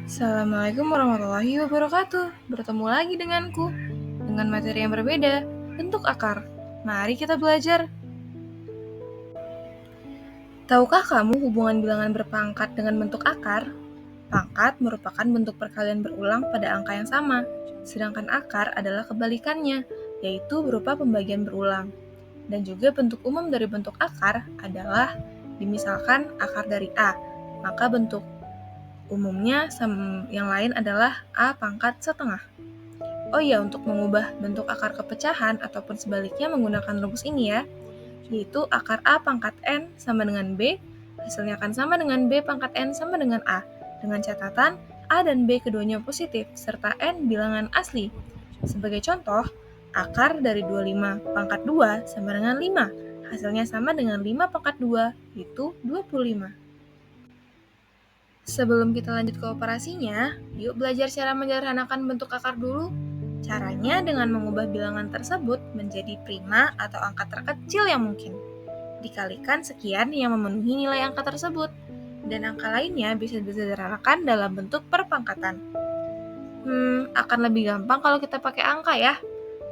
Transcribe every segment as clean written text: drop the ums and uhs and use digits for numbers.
Assalamualaikum warahmatullahi wabarakatuh. Bertemu lagi denganku dengan materi yang berbeda, bentuk akar. Mari kita belajar. Tahukah kamu hubungan bilangan berpangkat dengan bentuk akar? Pangkat merupakan bentuk perkalian berulang pada angka yang sama, sedangkan akar adalah kebalikannya, yaitu berupa pembagian berulang. Dan juga bentuk umum dari bentuk akar adalah, misalkan akar dari A, maka bentuk umumnya yang lain adalah A pangkat setengah. Oh iya, untuk mengubah bentuk akar kepecahan ataupun sebaliknya menggunakan rumus ini ya, yaitu akar A pangkat N sama dengan B, hasilnya akan sama dengan B pangkat N sama dengan A, dengan catatan A dan B keduanya positif, serta N bilangan asli. Sebagai contoh, akar dari 25 pangkat 2 sama dengan 5, hasilnya sama dengan 5 pangkat 2, yaitu 25. Sebelum kita lanjut ke operasinya, yuk belajar cara menyederhanakan bentuk akar dulu. Caranya dengan mengubah bilangan tersebut menjadi prima atau angka terkecil yang mungkin. Dikalikan sekian yang memenuhi nilai angka tersebut. Dan angka lainnya bisa disederhanakan dalam bentuk perpangkatan. Akan lebih gampang kalau kita pakai angka ya.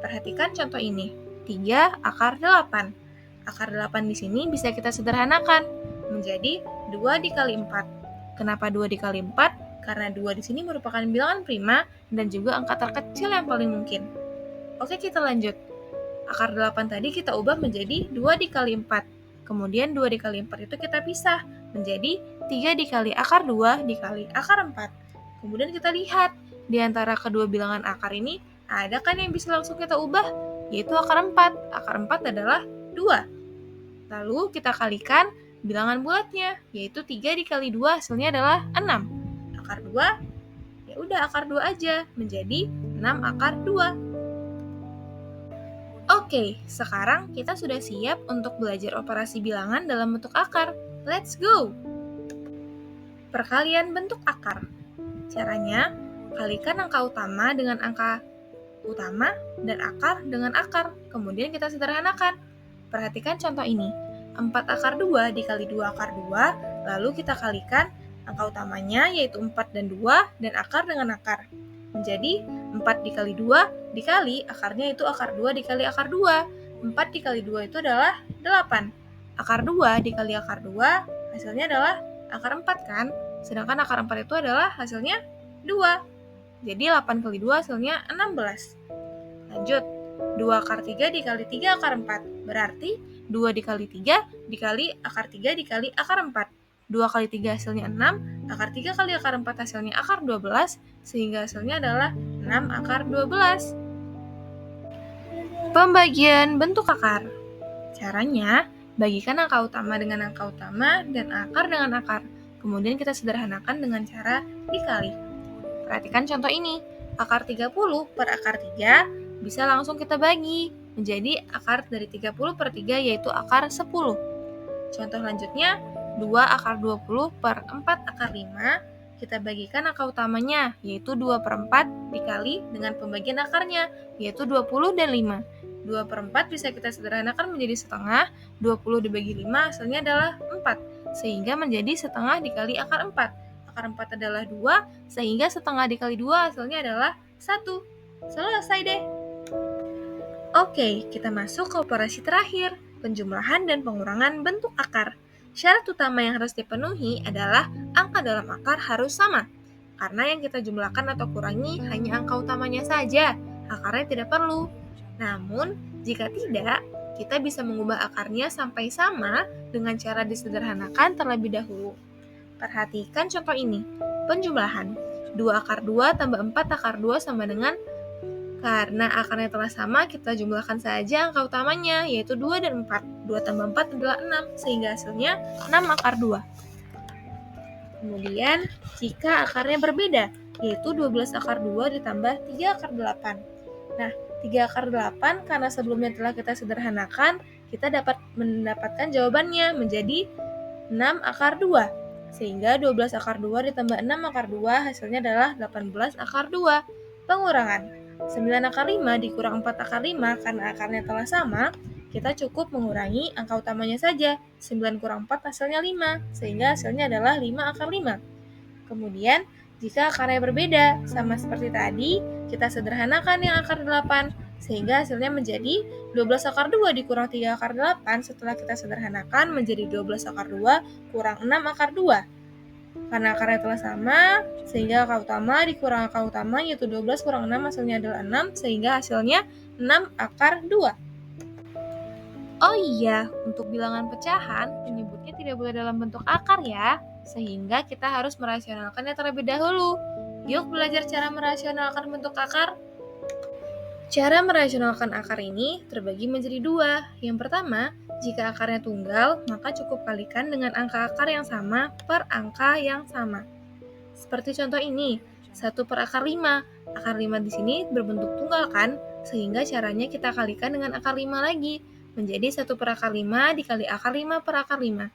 Perhatikan contoh ini. 3 akar 8. Akar 8 di sini bisa kita sederhanakan menjadi 2 dikali 4. Kenapa 2 dikali 4? Karena 2 di sini merupakan bilangan prima dan juga angka terkecil yang paling mungkin. Oke, kita lanjut. Akar 8 tadi kita ubah menjadi 2 dikali 4. Kemudian 2 dikali 4 itu kita pisah menjadi 3 dikali akar 2 dikali akar 4. Kemudian kita lihat, di antara kedua bilangan akar ini, ada kan yang bisa langsung kita ubah? Yaitu akar 4. Akar 4 adalah 2. Lalu kita kalikan bilangan bulatnya, yaitu 3 dikali 2 hasilnya adalah 6. Akar 2, ya udah akar 2 aja, menjadi 6 akar 2. Oke, sekarang kita sudah siap untuk belajar operasi bilangan dalam bentuk akar. Let's go! Perkalian bentuk akar. Caranya, kalikan angka utama dengan angka utama dan akar dengan akar. Kemudian kita sederhanakan. Perhatikan contoh ini. 4 akar 2 dikali 2 akar 2, lalu kita kalikan angka utamanya yaitu 4 dan 2 dan akar dengan akar. Menjadi 4 dikali 2 dikali akarnya itu akar 2 dikali akar 2. 4 dikali 2 itu adalah 8. Akar 2 dikali akar 2 hasilnya adalah akar 4 kan? Sedangkan akar 4 itu adalah hasilnya 2. Jadi 8 kali 2 hasilnya 16. Lanjut, 2 akar 3 dikali 3 akar 4. Berarti 2 dikali 3 dikali akar 3 dikali akar 4. 2 kali 3 hasilnya 6, akar 3 kali akar 4 hasilnya akar 12, sehingga hasilnya adalah 6 akar 12. Pembagian bentuk akar. Caranya, bagikan angka utama dengan angka utama dan akar dengan akar. Kemudian kita sederhanakan dengan cara dikali. Perhatikan contoh ini. Akar 30 per akar 3 bisa langsung kita bagi menjadi akar dari 30 per 3 yaitu akar 10. Contoh lanjutnya, 2 akar 20 per 4 akar 5, kita bagikan angka utamanya, yaitu 2 per 4 dikali dengan pembagian akarnya, yaitu 20 dan 5. 2 per 4 bisa kita sederhanakan menjadi setengah, 20 dibagi 5 hasilnya adalah 4, sehingga menjadi setengah dikali akar 4. Akar 4 adalah 2, sehingga setengah dikali 2 hasilnya adalah 1. Selesai deh. Oke, kita masuk ke operasi terakhir, penjumlahan dan pengurangan bentuk akar. Syarat utama yang harus dipenuhi adalah angka dalam akar harus sama. Karena yang kita jumlahkan atau kurangi hanya angka utamanya saja, akarnya tidak perlu. Namun, jika tidak, kita bisa mengubah akarnya sampai sama dengan cara disederhanakan terlebih dahulu. Perhatikan contoh ini, penjumlahan. 2 akar 2 tambah 4 akar 2 sama dengan, karena akarnya telah sama, kita jumlahkan saja angka utamanya, yaitu 2 dan 4. 2 tambah 4 adalah 6, sehingga hasilnya 6 akar 2. Kemudian, jika akarnya berbeda, yaitu 12 akar 2 ditambah 3 akar 8. Nah, 3 akar 8 karena sebelumnya telah kita sederhanakan, kita dapat mendapatkan jawabannya menjadi 6 akar 2. Sehingga 12 akar 2 ditambah 6 akar 2 hasilnya adalah 18 akar 2. Pengurangan. 9 akar 5 dikurang 4 akar 5 karena akarnya telah sama, kita cukup mengurangi angka utamanya saja. 9 kurang 4 hasilnya 5, sehingga hasilnya adalah 5 akar 5. Kemudian, Jika akarnya berbeda, sama seperti tadi, kita sederhanakan yang akar 8, sehingga hasilnya menjadi 12 akar 2 dikurang 3 akar 8 setelah kita sederhanakan menjadi 12 akar 2 kurang 6 akar 2. Karena akarnya telah sama, sehingga akar utama dikurang akar utama yaitu 12 kurang 6 hasilnya adalah 6, sehingga hasilnya 6 akar 2. Oh iya, untuk bilangan pecahan, menyebutnya tidak boleh dalam bentuk akar ya, sehingga kita harus merasionalkannya terlebih dahulu. Yuk belajar cara merasionalkan bentuk akar. Cara merasionalkan akar ini terbagi menjadi dua. Yang pertama, jika akarnya tunggal, maka cukup kalikan dengan angka akar yang sama per angka yang sama. Seperti contoh ini, 1 per akar 5. Akar 5 di sini berbentuk tunggal kan? Sehingga caranya kita kalikan dengan akar 5 lagi. Menjadi 1 per akar 5 dikali akar 5 per akar 5.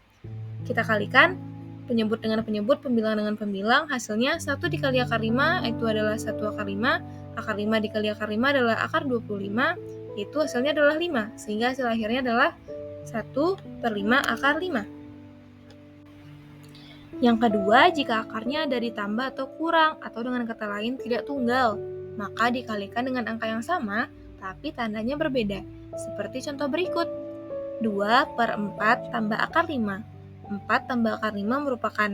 Kita kalikan penyebut dengan penyebut, pembilang dengan pembilang, hasilnya 1 dikali akar 5, itu adalah 1 akar 5, akar 5 dikali akar 5 adalah akar 25, itu hasilnya adalah 5, sehingga hasil akhirnya adalah 1 per 5 akar 5. Yang kedua, jika akarnya ada ditambah atau kurang, atau dengan kata lain tidak tunggal, maka dikalikan dengan angka yang sama, tapi tandanya berbeda. Seperti contoh berikut, 2 per 4 tambah akar 5. 4 tambah akar 5 merupakan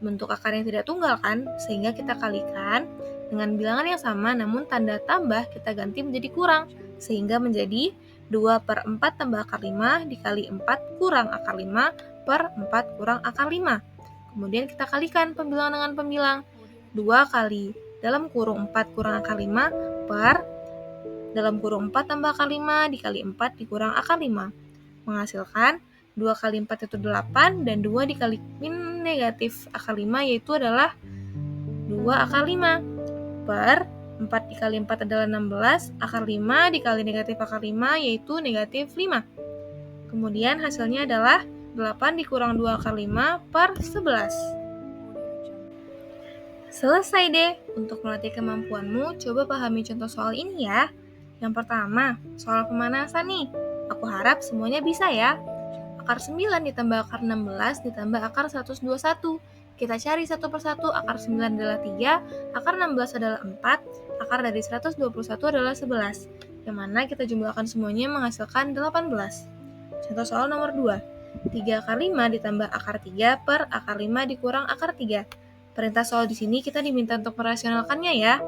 bentuk akar yang tidak tunggal kan, sehingga kita kalikan dengan bilangan yang sama, namun tanda tambah kita ganti menjadi kurang, sehingga menjadi 2 per 4 tambah akar 5 dikali 4 kurang akar 5 per 4 kurang akar 5. Kemudian kita kalikan pembilang dengan pembilang, 2 kali dalam kurung 4 kurang akar 5 per dalam kurung 4 tambah akar 5 dikali 4 dikurang akar 5. Menghasilkan 2 kali 4 itu 8, dan 2 dikali negatif akar 5 yaitu adalah 2 akar 5, per 4 dikali 4 adalah 16, akar 5 dikali negatif akar 5 yaitu negatif 5. Kemudian hasilnya adalah 8 dikurang 2 akar 5 per 11. Selesai deh. Untuk melatih kemampuanmu, coba pahami contoh soal ini ya. Yang pertama, soal pemanasan nih. Aku harap semuanya bisa ya. Akar 9 ditambah akar 16 ditambah akar 121. Kita cari satu persatu. Akar 9 adalah 3, akar 16 adalah 4, akar dari 121 adalah 11. Yang mana kita jumlahkan semuanya menghasilkan 18. Contoh soal nomor 2. 3 akar 5 ditambah akar 3 per akar 5 dikurang akar 3. Perintah soal di sini kita diminta untuk merasionalkannya ya.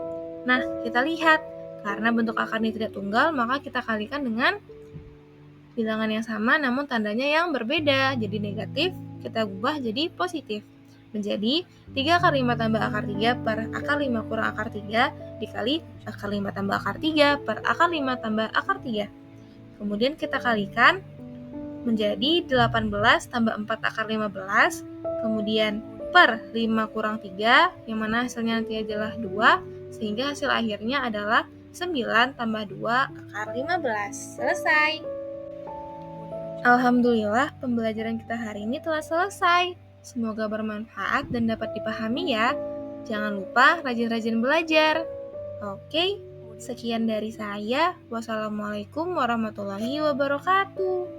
Nah, kita lihat. Karena bentuk akarnya tidak tunggal, maka kita kalikan dengan bilangan yang sama namun tandanya yang berbeda. Jadi negatif, kita ubah jadi positif. Menjadi 3 akar 5 tambah akar 3 per akar 5 kurang akar 3 dikali akar 5 tambah akar 3 per akar 5 tambah akar 3. Kemudian kita kalikan menjadi 18 tambah 4 akar 15, kemudian per 5 kurang 3, yang mana hasilnya nanti adalah 2, sehingga hasil akhirnya adalah 9 tambah 2 akar 15. Selesai. Alhamdulillah, pembelajaran kita hari ini telah selesai. Semoga bermanfaat dan dapat dipahami ya. Jangan lupa rajin-rajin belajar. Oke, sekian dari saya. Wassalamualaikum warahmatullahi wabarakatuh.